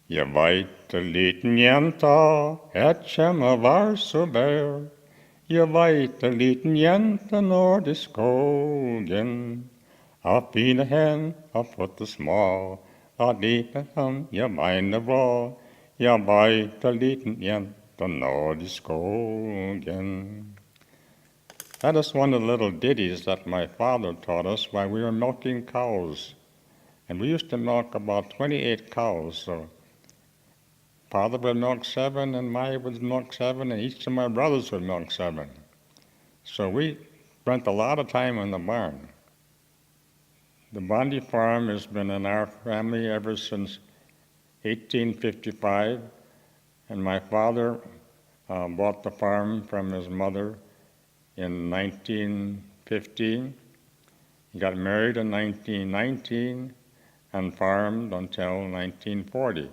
Je vet en liten jenta, et kjemme var så bær. Je vet en liten jente når i skogen. Har fine hen, har fått det små, har liten han, jeg mener bra. Jeg veit en liten jente når i skogen. That is one of the little ditties that my father taught us while we were milking cows. And we used to milk about 28 cows, so father would milk 7, and I would milk 7, and each of my brothers would milk 7. So we spent a lot of time in the barn. The Bondi farm has been in our family ever since 1855, and my father bought the farm from his mother in 1915. He got married in 1919 and farmed until 1940.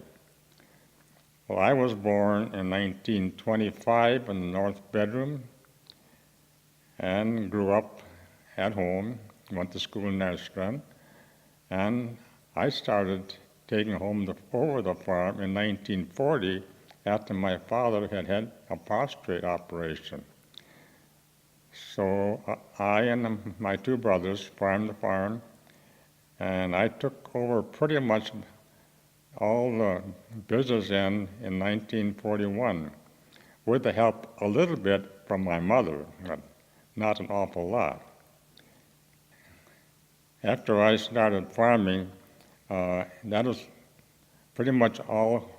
Well, I was born in 1925 in the north bedroom and grew up at home, went to school in Nashville, and I started taking over the farm in 1940 after my father had had a prostate operation. So I and my two brothers farmed the farm, and I took over pretty much all the business in 1941, with the help a little bit from my mother, but not an awful lot. After I started farming, that was pretty much all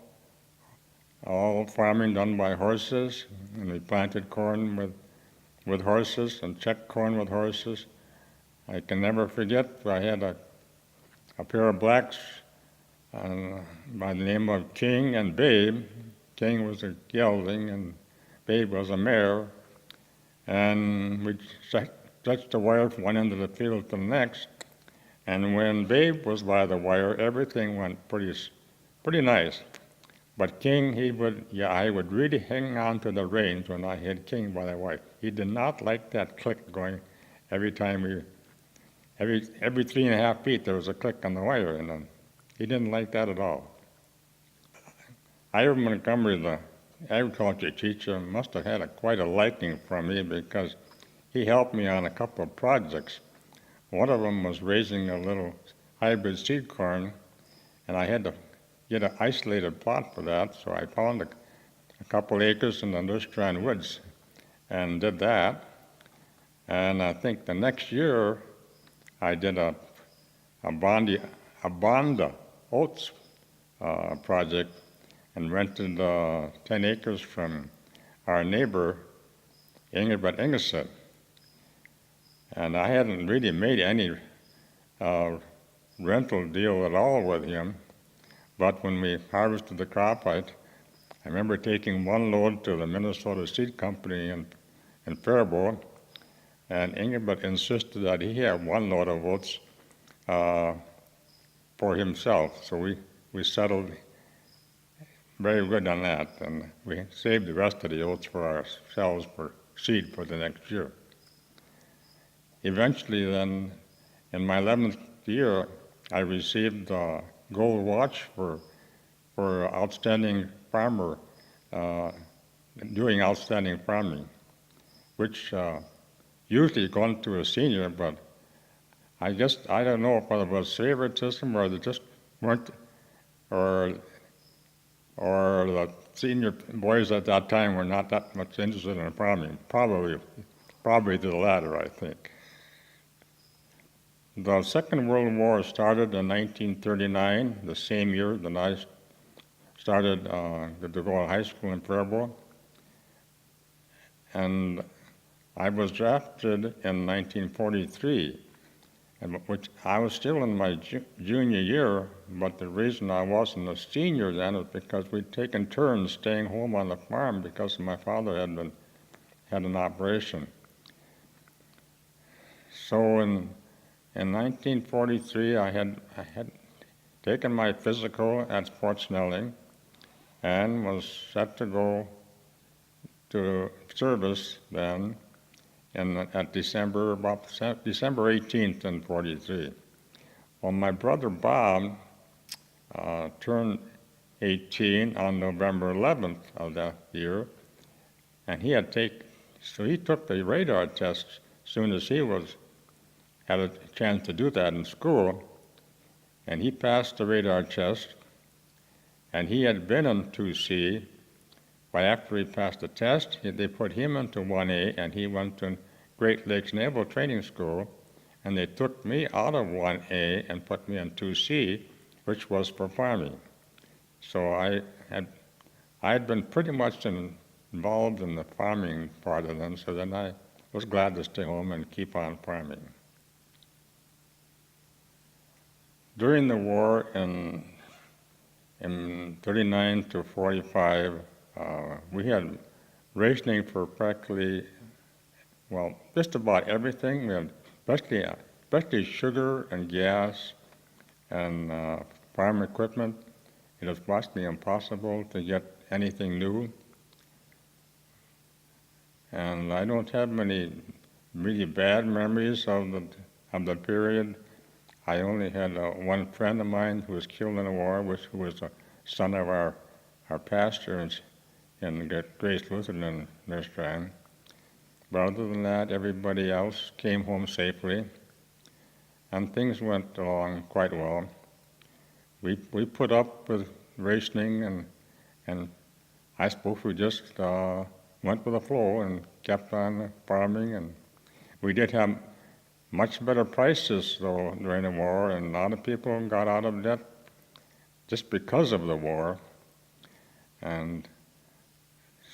farming done by horses, and we planted corn with horses and checked corn with horses. I can never forget, I had a pair of blacks by the name of King and Babe. King was a gelding and Babe was a mare, and we stretched the wire from one end of the field to the next, and when Babe was by the wire, everything went pretty nice. But King, I would really hang on to the reins when I had King by the wire. He did not like that click going every time every 3.5 feet there was a click on the wire, and he didn't like that at all. Ira Montgomery, the agriculture teacher, must have had quite a liking for me because he helped me on a couple of projects. One of them was raising a little hybrid seed corn, and I had to get an isolated plot for that, so I found a couple acres in the Nurstrand Woods and did that. And I think the next year I did a Bonda oats project and rented 10 acres from our neighbor, Ingerbert Ingersoll. And I hadn't really made any rental deal at all with him, but when we harvested the crop, I remember taking one load to the Minnesota Seed Company in Faribault, and Ingerbert insisted that he have one load of oats for himself. So we settled very good on that, and we saved the rest of the oats for ourselves for seed for the next year. Eventually then, in my 11th year, I received a gold watch for outstanding farmer, doing outstanding farming, which usually gone to a senior, but I don't know if it was favoritism or they just weren't, or the senior boys at that time were not that much interested in farming. Probably the latter, I think. The Second World War started in 1939, the same year that I started to go to high school in Faribault. And I was drafted in 1943, which I was still in my junior year, but the reason I wasn't a senior then is because we'd taken turns staying home on the farm because my father had an operation. So in 1943, I had taken my physical at Fort Snelling and was set to go to service then at December 18th in 43. Well, my brother Bob turned 18 on November 11th of that year, and so he took the radar test as soon as he had a chance to do that in school, and he passed the radar test, and he had been in 2C. But after he passed the test, they put him into 1A, and he went to Great Lakes Naval Training School, and they took me out of 1A and put me in 2C, which was for farming. So I had been pretty much involved in the farming part of them, so then I was glad to stay home and keep on farming. During the war in 39 to 45, we had rationing for practically, well, just about everything. We had especially sugar and gas and farm equipment. It was practically impossible to get anything new. And I don't have many really bad memories of the period. I only had one friend of mine who was killed in the war, who was a son of our pastor in Grace Lutheran in Nurstrand. But other than that, everybody else came home safely, and things went along quite well. We put up with rationing, and I suppose we just went with the flow and kept on farming, and we did have much better prices though during the war, and a lot of people got out of debt just because of the war. And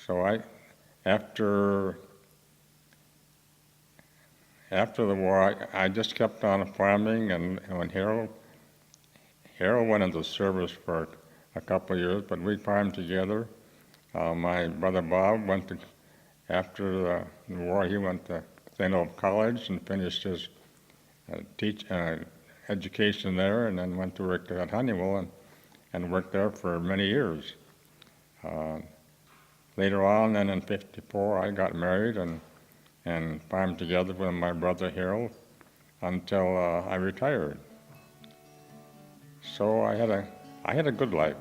so after the war, I just kept on farming, and when Harold went into service for a couple of years, but we farmed together. My brother Bob after the war, he went to St. Olaf College and finished his education there, and then went to work at Honeywell and worked there for many years. Later on, then in '54, I got married and farmed together with my brother Harold until I retired. So I had a good life.